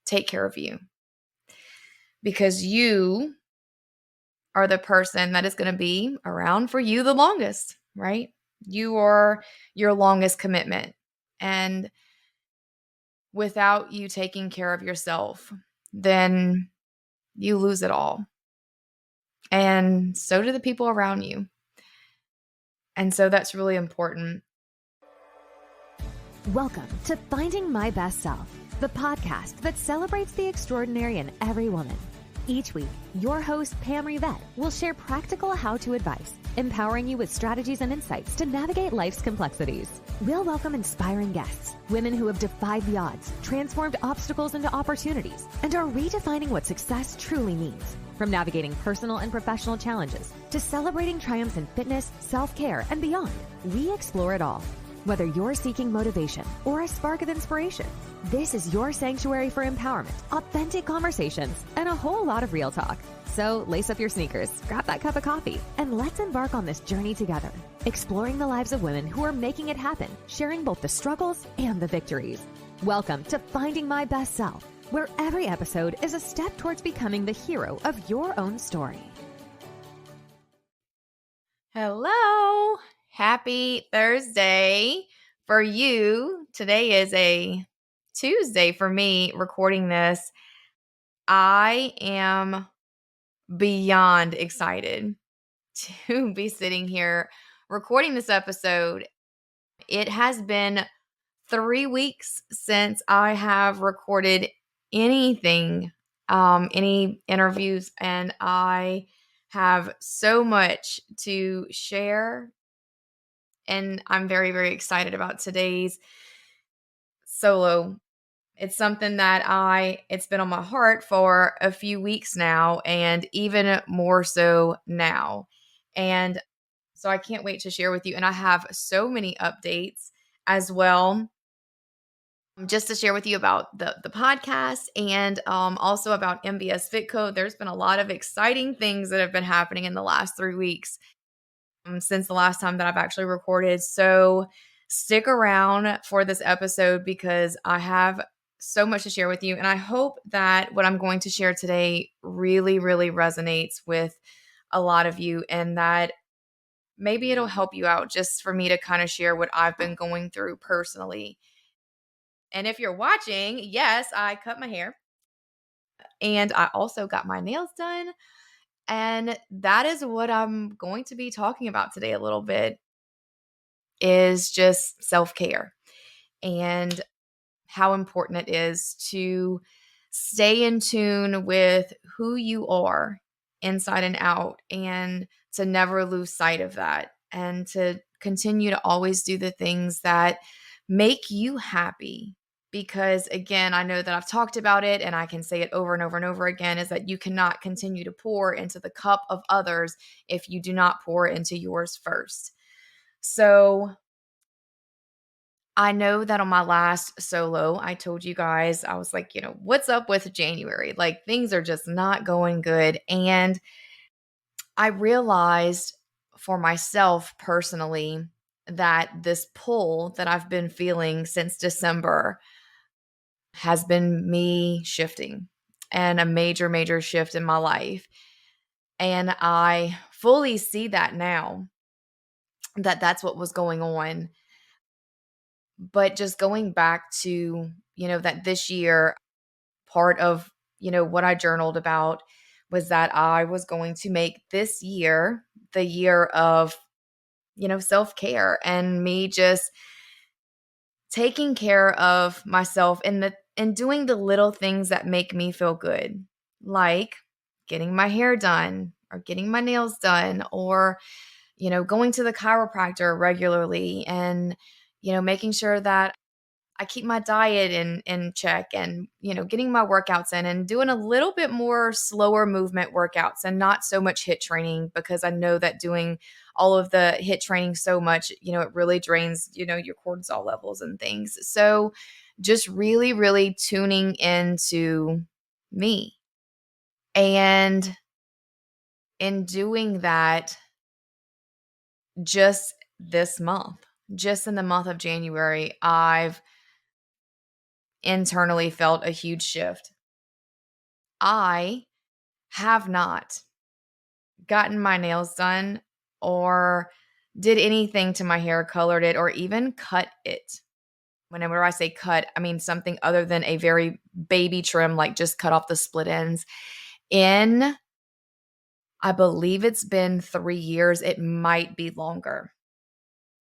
take care of you, because you are the person that is going to be around for you the longest, right? You are your longest commitment. And without you taking care of yourself, then you lose it all. And so do the people around you. And so that's really important. Welcome to Finding My Best Self, the podcast that celebrates the extraordinary in every woman. Each week, your host, Pam Rivette, will share practical how-to advice, empowering you with strategies and insights to navigate life's complexities. We'll welcome inspiring guests, women who have defied the odds, transformed obstacles into opportunities, and are redefining what success truly means. From navigating personal and professional challenges to celebrating triumphs in fitness, self-care, and beyond, we explore it all. Whether you're seeking motivation or a spark of inspiration, this is your sanctuary for empowerment, authentic conversations, and a whole lot of real talk. So lace up your sneakers, grab that cup of coffee, and let's embark on this journey together, exploring the lives of women who are making it happen, sharing both the struggles and the victories. Welcome to Finding My Best Self, where every episode is a step towards becoming the hero of your own story. Hello. Happy Thursday for you. Today is a Tuesday for me recording this. I am beyond excited to be sitting here recording this episode. It has been 3 weeks since I have recorded anything, any interviews, and I have so much to share. And I'm very, very excited about today's solo. It's something that it's been on my heart for a few weeks now, and even more so now. And so I can't wait to share with you. And I have so many updates as well, just to share with you about the podcast and also about MBS Fit Co. There's been a lot of exciting things that have been happening in the last 3 weeks. Since the last time that I've actually recorded. So stick around for this episode because I have so much to share with you. And I hope that what I'm going to share today really, really resonates with a lot of you, and that maybe it'll help you out just for me to kind of share what I've been going through personally. And if you're watching, yes, I cut my hair and I also got my nails done. And that is what I'm going to be talking about today a little bit, is just self-care and how important it is to stay in tune with who you are inside and out, and to never lose sight of that, and to continue to always do the things that make you happy. Because again, I know that I've talked about it and I can say it over and over and over again, is that you cannot continue to pour into the cup of others if you do not pour into yours first. So I know that on my last solo, I told you guys, I was like, what's up with January? Like, things are just not going good. And I realized for myself personally that this pull that I've been feeling since December has been me shifting, and a major, major shift in my life. And I fully see that now, that that's what was going on. But just going back to, that this year, part of, what I journaled about was that I was going to make this year the year of, self-care, and me just taking care of myself and doing the little things that make me feel good, like getting my hair done or getting my nails done, or, going to the chiropractor regularly, and, making sure that I keep my diet in check, and, getting my workouts in, and doing a little bit more slower movement workouts and not so much HIIT training, because I know that doing all of the HIIT training so much, it really drains, your cortisol levels and things. So just really, really tuning into me. And in doing that, just this month, just in the month of January, I've internally felt a huge shift. I have not gotten my nails done or did anything to my hair, colored it, or even cut it. Whenever I say cut, I mean something other than a very baby trim, like just cut off the split ends. In, I believe it's been 3 years. It might be longer.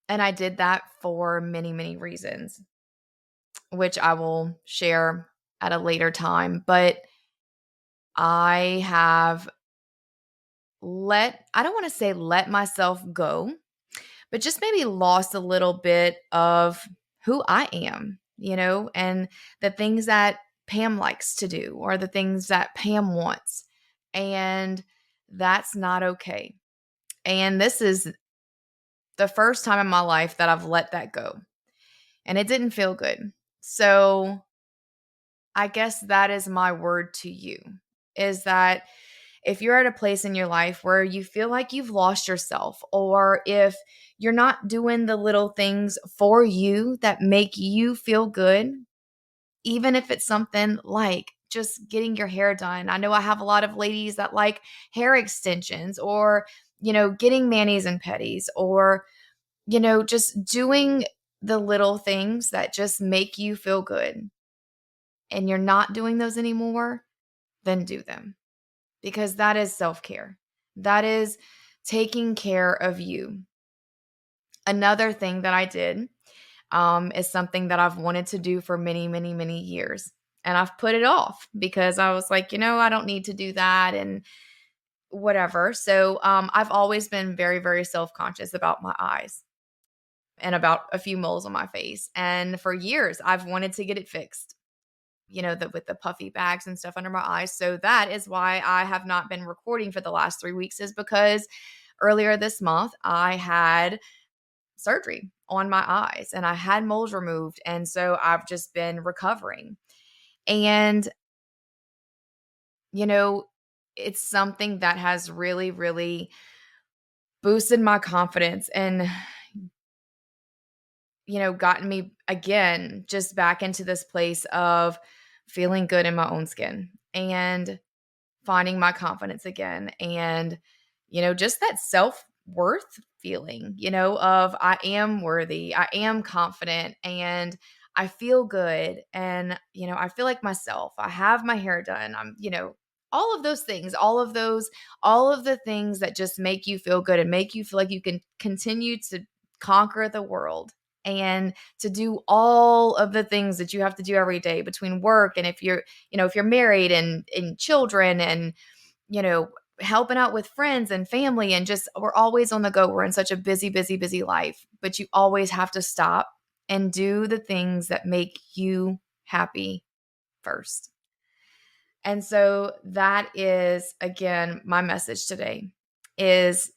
And I did that for many, many reasons, which I will share at a later time. But I have I don't want to say let myself go, but just maybe lost a little bit of who I am, and the things that Pam likes to do or the things that Pam wants. And that's not okay. And this is the first time in my life that I've let that go. And it didn't feel good. So I guess that is my word to you, is that if you're at a place in your life where you feel like you've lost yourself, or if you're not doing the little things for you that make you feel good, even if it's something like just getting your hair done. I know I have a lot of ladies that like hair extensions, or, getting manis and petties, or, just doing the little things that just make you feel good, and you're not doing those anymore, then do them, because that is self-care. That is taking care of you. Another thing that I did is something that I've wanted to do for many, many, many years. And I've put it off because I was like, I don't need to do that and whatever. So I've always been very, very self-conscious about my eyes and about a few moles on my face. And for years, I've wanted to get it fixed, with the puffy bags and stuff under my eyes. So that is why I have not been recording for the last 3 weeks, is because earlier this month I had surgery on my eyes and I had moles removed. And so I've just been recovering. And, you know, it's something that has really, really boosted my confidence and, gotten me again just back into this place of feeling good in my own skin and finding my confidence again. And, just that self-worth feeling, of I am worthy, I am confident, and I feel good. And, I feel like myself. I have my hair done. All of those things, all of the things that just make you feel good and make you feel like you can continue to conquer the world and to do all of the things that you have to do every day between work, and if you're married and children, and helping out with friends and family, and just we're always on the go. We're in such a busy, busy, busy life, but you always have to stop and do the things that make you happy first. And so that is, again, my message today is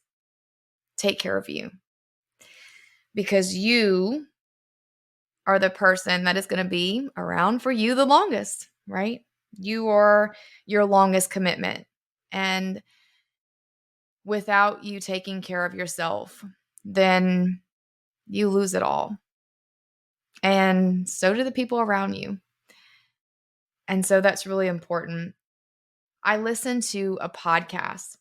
take care of you, because you are the person that is going to be around for you the longest, right? You are your longest commitment. And without you taking care of yourself, then you lose it all. And so do the people around you. And so that's really important. I listen to a podcast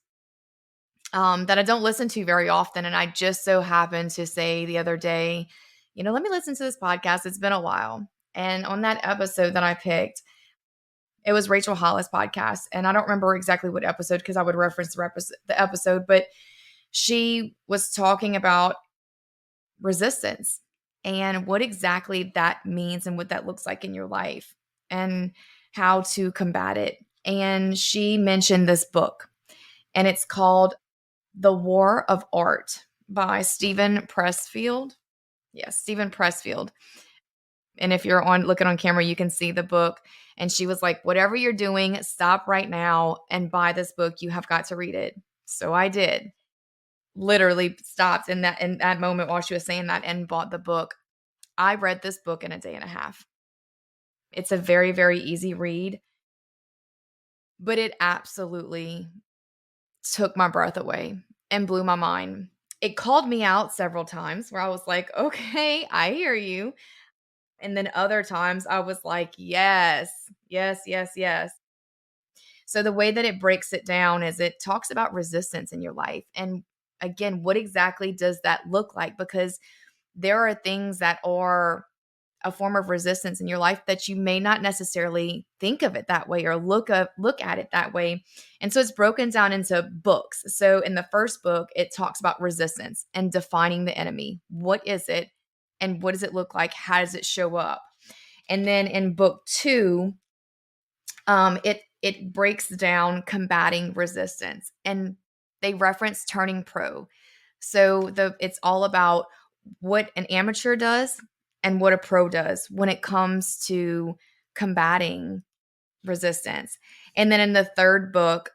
that I don't listen to very often. And I just so happened to say the other day, let me listen to this podcast. It's been a while. And on that episode that I picked, it was Rachel Hollis' podcast. And I don't remember exactly what episode, because I would reference the episode, but she was talking about resistance and what exactly that means and what that looks like in your life and how to combat it. And she mentioned this book, and it's called The War of Art by Stephen Pressfield. Yes, Stephen Pressfield. And if you're looking on camera, you can see the book. And she was like, whatever you're doing, stop right now and buy this book. You have got to read it. So I did. Literally stopped in that moment while she was saying that and bought the book. I read this book in a day and a half. It's a very, very easy read, but it absolutely took my breath away and blew my mind. It called me out several times where I was like, okay, I hear you. And then other times I was like, yes, yes, yes, yes. So the way that it breaks it down is it talks about resistance in your life. And again, what exactly does that look like? Because there are things that are a form of resistance in your life that you may not necessarily think of it that way or look at it that way. And so it's broken down into books. So in the first book, it talks about resistance and defining the enemy. What is it? And what does it look like? How does it show up? And then in book 2, it breaks down combating resistance, and they reference turning pro. So it's all about what an amateur does and what a pro does when it comes to combating resistance. And then in the third book,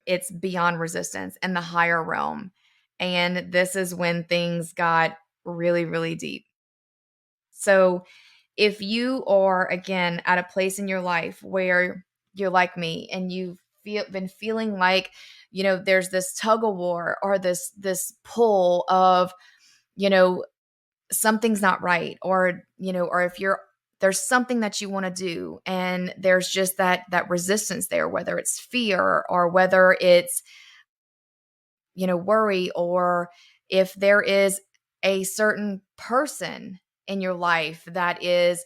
it's beyond resistance and the higher realm. And this is when things got really, really deep. So if you are, again, at a place in your life where you're like me and you've been feeling like, there's this tug of war or this pull of, something's not right, or, or if there's something that you want to do and there's just that resistance there, whether it's fear or whether it's, worry, or if there is a certain person in your life that is,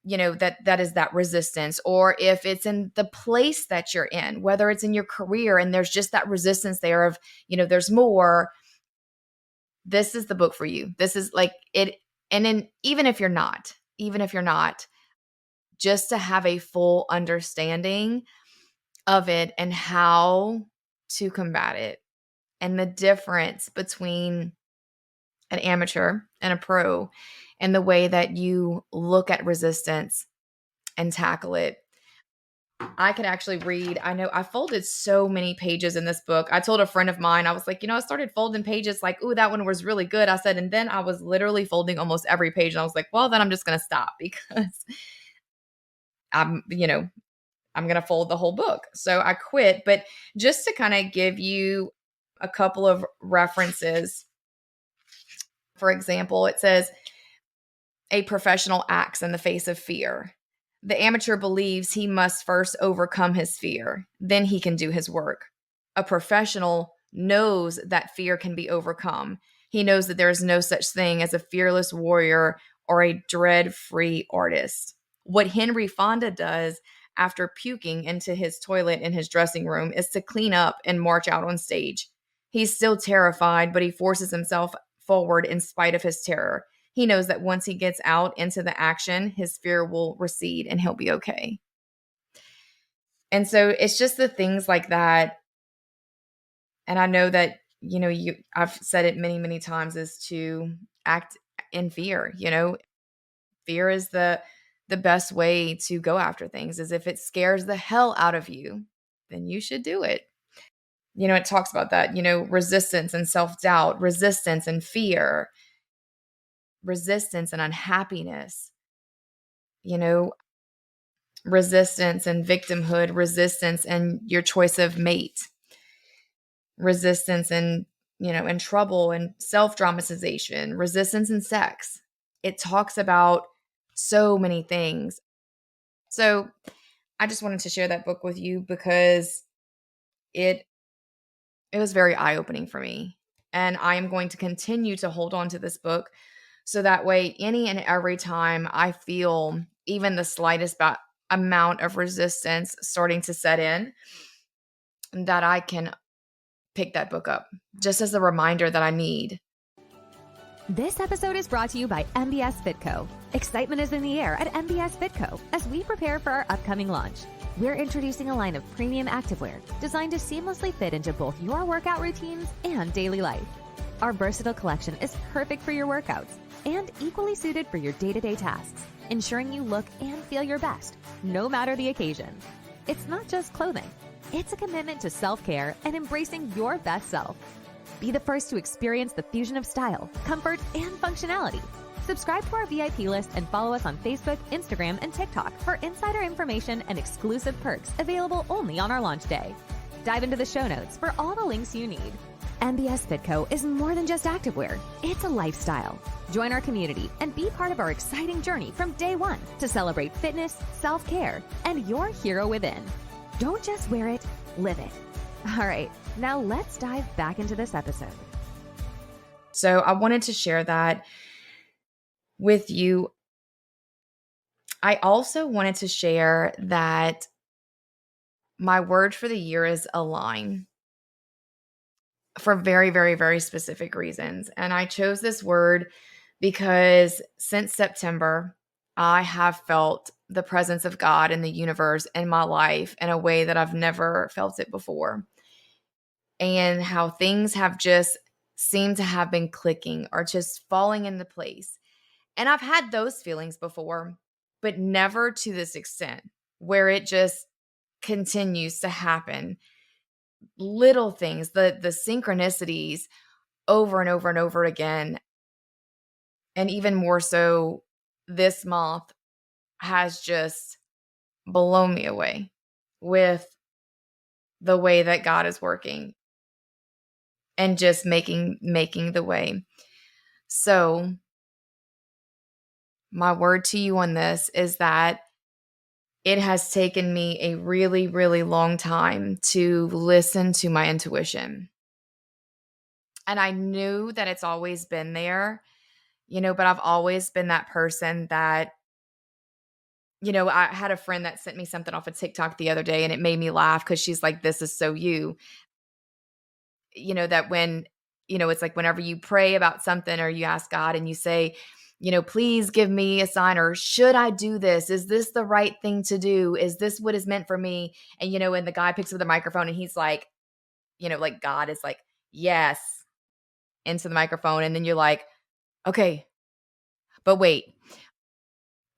that is that resistance, or if it's in the place that you're in, whether it's in your career and there's just that resistance there of, there's more, this is the book for you. This is like it. And then even if you're not, just to have a full understanding of it and how to combat it and the difference between an amateur and a pro and the way that you look at resistance and tackle it. I could actually read. I know I folded so many pages in this book. I told a friend of mine, I was like, I started folding pages like, ooh, that one was really good. I said, and then I was literally folding almost every page. And I was like, well, then I'm just going to stop because I'm going to fold the whole book. So I quit. But just to kind of give you a couple of references, for example, it says, a professional acts in the face of fear. The amateur believes he must first overcome his fear, then he can do his work. A professional knows that fear can be overcome. He knows that there is no such thing as a fearless warrior or a dread-free artist. What Henry Fonda does after puking into his toilet in his dressing room is to clean up and march out on stage. He's still terrified, but he forces himself forward in spite of his terror. He knows that once he gets out into the action, his fear will recede and he'll be okay. And so it's just the things like that. And I know that, I've said it many, many times, is to act in fear. Fear is the best way to go after things. Is if it scares the hell out of you, then you should do it. It talks about that, resistance and self-doubt, resistance and fear, resistance and unhappiness, resistance and victimhood, resistance and your choice of mate, resistance and, and trouble and self-dramatization, resistance and sex. It talks about so many things. So I just wanted to share that book with you because it was very eye-opening for me. And I am going to continue to hold on to this book so that way any and every time I feel even the slightest amount of resistance starting to set in, that I can pick that book up just as a reminder that I need. This episode is brought to you by MBS Fit Co. Excitement is in the air at MBS Fit Co. as we prepare for our upcoming launch. We're introducing a line of premium activewear designed to seamlessly fit into both your workout routines and daily life. Our versatile collection is perfect for your workouts and equally suited for your day-to-day tasks, ensuring you look and feel your best, no matter the occasion. It's not just clothing. It's a commitment to self-care and embracing your best self. Be the first to experience the fusion of style, comfort, and functionality. Subscribe to our VIP list and follow us on Facebook, Instagram, and TikTok for insider information and exclusive perks available only on our launch day. Dive into the show notes for all the links you need. MBS Fit Co is more than just activewear. It's a lifestyle. Join our community and be part of our exciting journey from day one to celebrate fitness, self-care, and your hero within. Don't just wear it, live it. All right, now let's dive back into this episode. So I wanted to share that with you. I also wanted to share that my word for the year is align, for very, very, very specific reasons. And I chose this word because since September, I have felt the presence of God in the universe in my life in a way that I've never felt it before. And how things have just seemed to have been clicking or just falling into place. And I've had those feelings before, but never to this extent where it just continues to happen. Little things, the synchronicities over and over and over again. And even more so this month has just blown me away with the way that God is working and just making the way. So my word to you on this is that it has taken me a really, really long time to listen to my intuition. And I knew that it's always been there, but I've always been that person that, I had a friend that sent me something off of TikTok the other day and it made me laugh because she's like, this is so you. That when, it's like whenever you pray about something or you ask God and you say, please give me a sign, or should I do this? Is this the right thing to do? Is this what is meant for me? And, and the guy picks up the microphone and he's like, like God is like, yes, into the microphone. And then you're like, okay, but wait,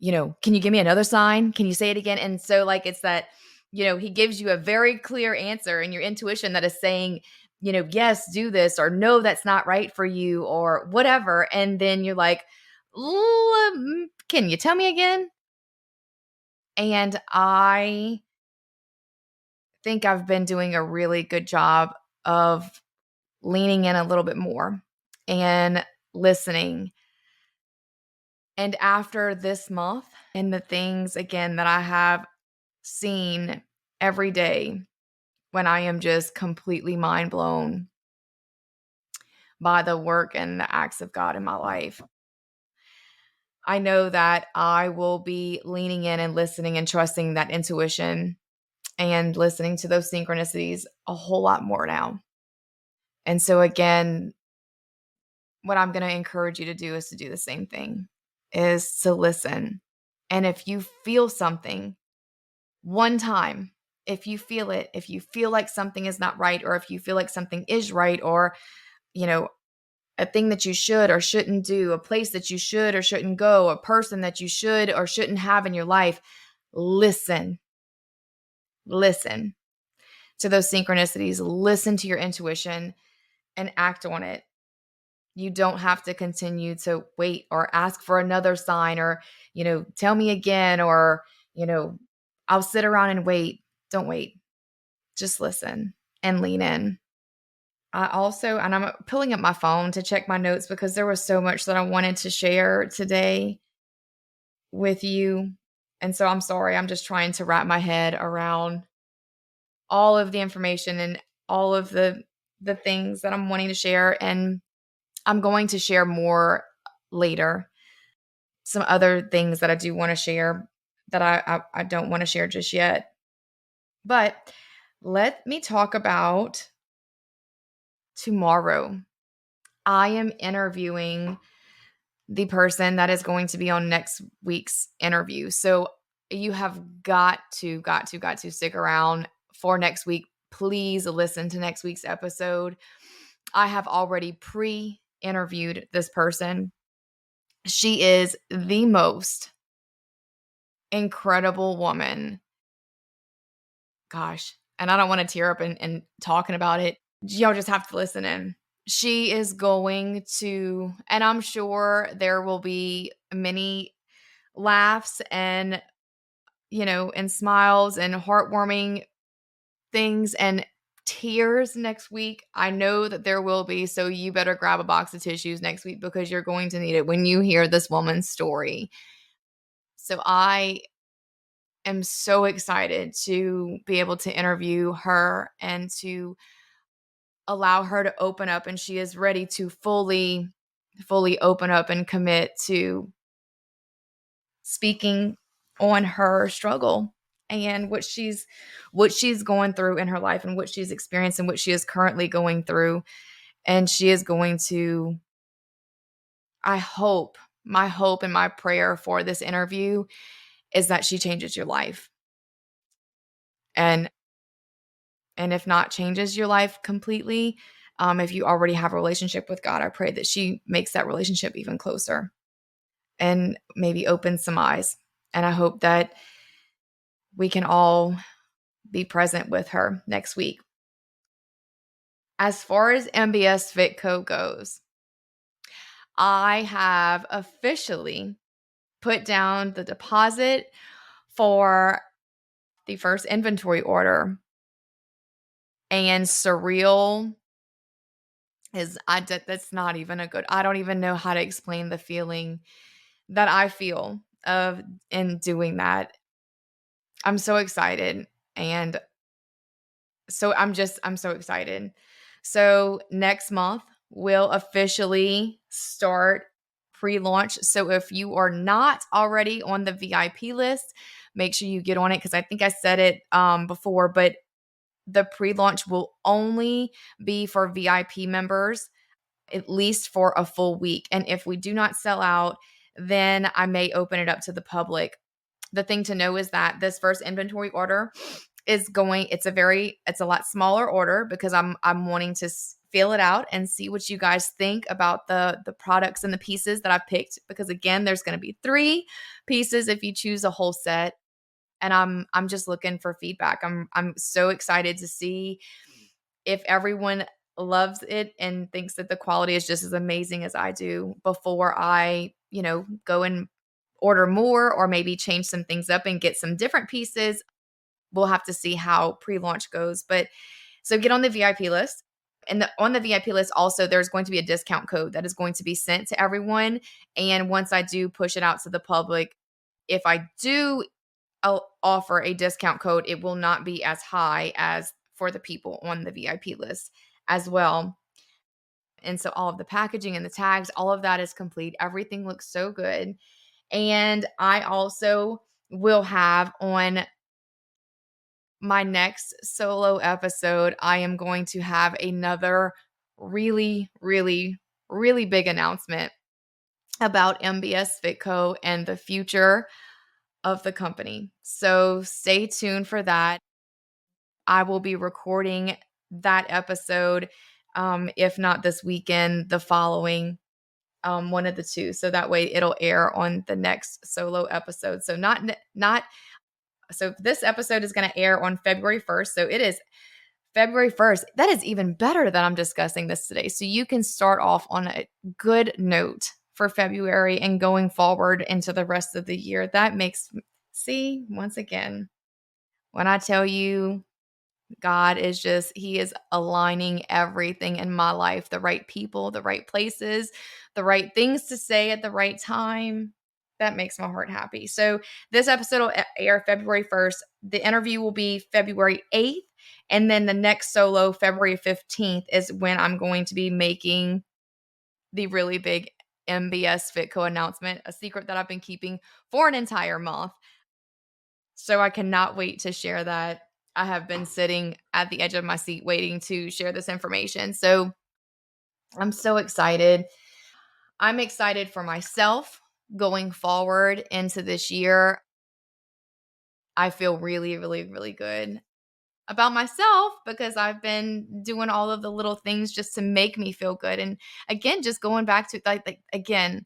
can you give me another sign? Can you say it again? And so like, it's that, he gives you a very clear answer and your intuition that is saying, yes, do this, or no, that's not right for you, or whatever. And then you're like, can you tell me again? And I think I've been doing a really good job of leaning in a little bit more and listening. And after this month and the things again that I have seen every day, when I am just completely mind blown by the work and the acts of God in my life, I know that I will be leaning in and listening and trusting that intuition and listening to those synchronicities a whole lot more now. And so again, what I'm going to encourage you to do is to do the same thing, is to listen. And if you feel something one time, if you feel it, if you feel like something is not right, or if you feel like something is right, or, a thing that you should or shouldn't do, a place that you should or shouldn't go, a person that you should or shouldn't have in your life, listen. Listen to those synchronicities, listen to your intuition and act on it. You don't have to continue to wait or ask for another sign or, tell me again, or, I'll sit around and wait. Don't wait. Just listen and lean in. And I'm pulling up my phone to check my notes because there was so much that I wanted to share today with you. And so I'm sorry. I'm just trying to wrap my head around all of the information and all of the things that I'm wanting to share. And I'm going to share more later. Some other things that I do want to share that I don't want to share just yet. But let me talk about tomorrow. I am interviewing the person that is going to be on next week's interview. So you have got to stick around for next week. Please listen to next week's episode. I have already pre-interviewed this person. She is the most incredible woman. Gosh, and I don't want to tear up and talking about it. Y'all just have to listen in. She is going to, and I'm sure there will be many laughs and, and smiles and heartwarming things and tears next week. I know that there will be. So you better grab a box of tissues next week because you're going to need it when you hear this woman's story. So I am so excited to be able to interview her and to allow her to open up, and she is ready to fully open up and commit to speaking on her struggle and what she's going through in her life and what she's experienced and what she is currently going through. And she is going to, I hope, my hope and my prayer for this interview is that she changes your life. And if not changes your life completely, if you already have a relationship with God, I pray that she makes that relationship even closer and maybe opens some eyes. And I hope that we can all be present with her next week. As far as MBS Fit Co goes, I have officially put down the deposit for the first inventory order. And surreal that's not even a good, I don't even know how to explain the feeling that I feel of in doing that. I'm so excited. And so I'm so excited. So next month we'll officially start pre-launch. So if you are not already on the VIP list, make sure you get on it, because I think I said it before, but the pre-launch will only be for VIP members, at least for a full week. And if we do not sell out, then I may open it up to the public. The thing to know is that this first inventory order it's a lot smaller order, because I'm wanting to feel it out and see what you guys think about the products and the pieces that I've picked, because again, there's going to be 3 pieces if you choose a whole set. And I'm just looking for feedback. I'm so excited to see if everyone loves it and thinks that the quality is just as amazing as I do before I, go and order more, or maybe change some things up and get some different pieces. We'll have to see how pre-launch goes. But so get on the VIP list. And on the VIP list also, there's going to be a discount code that is going to be sent to everyone. And once I do push it out to the public, if I do offer a discount code, it will not be as high as for the people on the VIP list as well. And so all of the packaging and the tags, all of that is complete. Everything looks so good. And I also will have on my next solo episode, I am going to have another really, really, really big announcement about MBS Fit Co and the future of the company. So stay tuned for that. I will be recording that episode, if not this weekend, the following, one of the two. So that way it'll air on the next solo episode. So so this episode is going to air on February 1st. So it is February 1st. That is even better that I'm discussing this today. So you can start off on a good note for February and going forward into the rest of the year. That see, once again, when I tell you God He is aligning everything in my life, the right people, the right places, the right things to say at the right time. That makes my heart happy. So this episode will air February 1st. The interview will be February 8th. And then the next solo, February 15th, is when I'm going to be making the really big MBS Fitco announcement, a secret that I've been keeping for an entire month. So I cannot wait to share that. I have been sitting at the edge of my seat waiting to share this information. So I'm so excited. I'm excited for myself going forward into this year. I feel really, really, really good about myself because I've been doing all of the little things just to make me feel good. And again, just going back to again,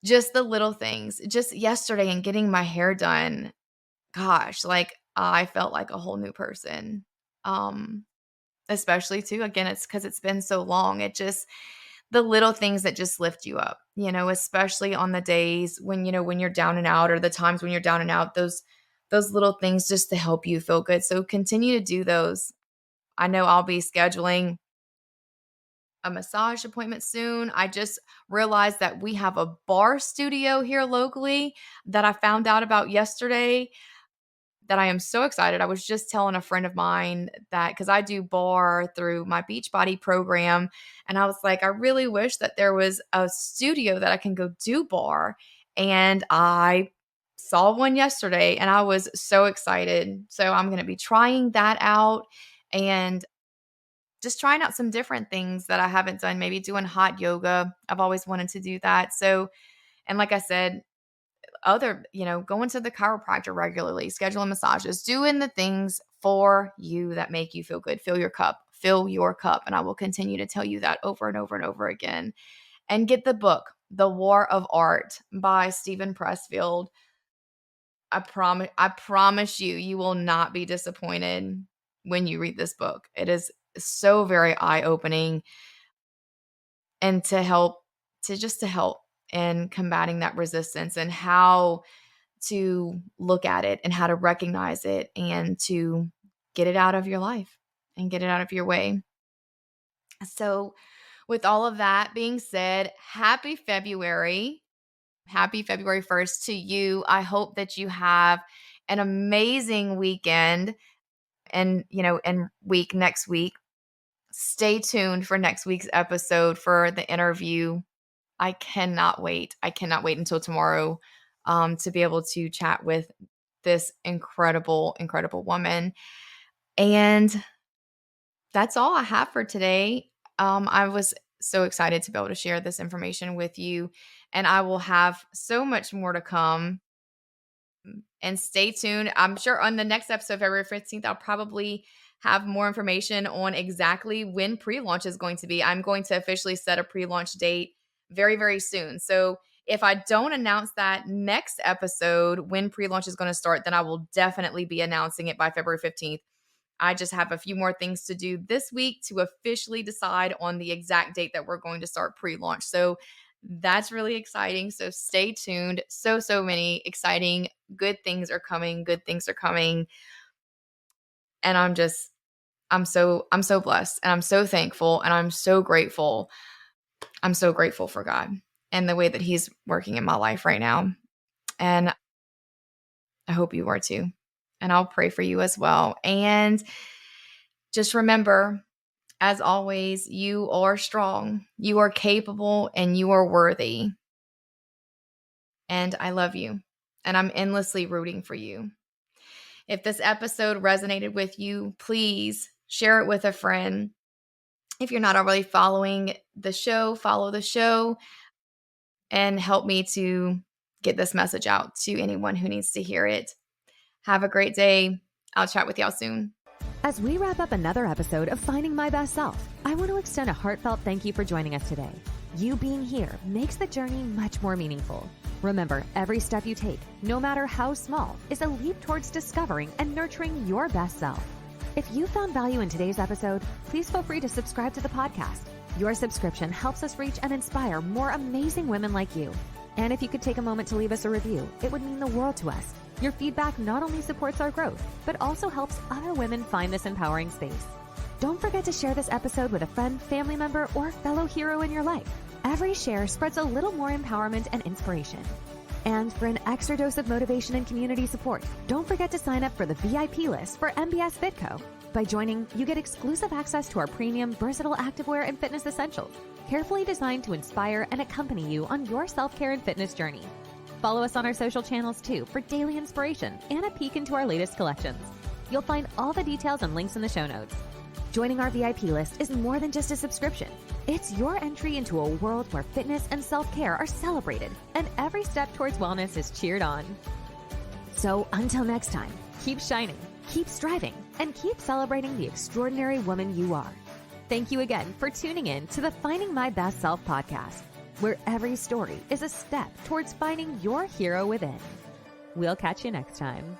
just the little things. Just yesterday and getting my hair done, gosh, I felt like a whole new person. Especially too, again, it's because it's been so long. The little things that just lift you up, especially on the days when you're down and out, or the times when you're down and out, those little things just to help you feel good. So continue to do those. I know I'll be scheduling a massage appointment soon. I just realized that we have a bar studio here locally that I found out about yesterday that I am so excited. I was just telling a friend of mine that because I do bar through my Beachbody program, and I was like, I really wish that there was a studio that I can go do bar. And I saw one yesterday and I was so excited. So I'm going to be trying that out and just trying out some different things that I haven't done, maybe doing hot yoga. I've always wanted to do that. So, and like I said, going to the chiropractor regularly, scheduling massages, doing the things for you that make you feel good. Fill your cup. And I will continue to tell you that over and over and over again. And get the book, The War of Art by Stephen Pressfield. I promise you, you will not be disappointed when you read this book. It is so very eye-opening and to help in combating that resistance and how to look at it and how to recognize it and to get it out of your life and get it out of your way. So with all of that being said, happy February 1st to you. I hope that you have an amazing weekend and next week. Stay tuned for next week's episode for the interview. I cannot wait. I cannot wait until tomorrow to be able to chat with this incredible, incredible woman. And that's all I have for today. I was so excited to be able to share this information with you, and I will have so much more to come. And stay tuned. I'm sure on the next episode, February 15th, I'll probably have more information on exactly when pre-launch is going to be. I'm going to officially set a pre-launch date very, very soon. So if I don't announce that next episode when pre-launch is going to start, then I will definitely be announcing it by February 15th. I just have a few more things to do this week to officially decide on the exact date that we're going to start pre-launch. So that's really exciting. So stay tuned. So many exciting, good things are coming. Good things are coming. And I'm so blessed and I'm so thankful and I'm so grateful. I'm so grateful for God and the way that He's working in my life right now. And I hope you are too. And I'll pray for you as well. And just remember, as always, you are strong, you are capable, and you are worthy. And I love you. And I'm endlessly rooting for you. If this episode resonated with you, please share it with a friend. If you're not already following the show, follow the show and help me to get this message out to anyone who needs to hear it. Have a great day. I'll chat with y'all soon. As we wrap up another episode of Finding My Best Self, I want to extend a heartfelt thank you for joining us today. You being here makes the journey much more meaningful. Remember, every step you take, no matter how small, is a leap towards discovering and nurturing your best self. If you found value in today's episode, please feel free to subscribe to the podcast. Your subscription helps us reach and inspire more amazing women like you. And if you could take a moment to leave us a review, it would mean the world to us. Your feedback not only supports our growth, but also helps other women find this empowering space. Don't forget to share this episode with a friend, family member, or fellow hero in your life. Every share spreads a little more empowerment and inspiration. And for an extra dose of motivation and community support, don't forget to sign up for the VIP list for MBS Fit Co. By joining, you get exclusive access to our premium, versatile activewear and fitness essentials, carefully designed to inspire and accompany you on your self-care and fitness journey. Follow us on our social channels too for daily inspiration and a peek into our latest collections. You'll find all the details and links in the show notes. Joining our VIP list is more than just a subscription. It's your entry into a world where fitness and self-care are celebrated and every step towards wellness is cheered on. So until next time, keep shining, keep striving, and keep celebrating the extraordinary woman you are. Thank you again for tuning in to the Finding My Best Self podcast, where every story is a step towards finding your hero within. We'll catch you next time.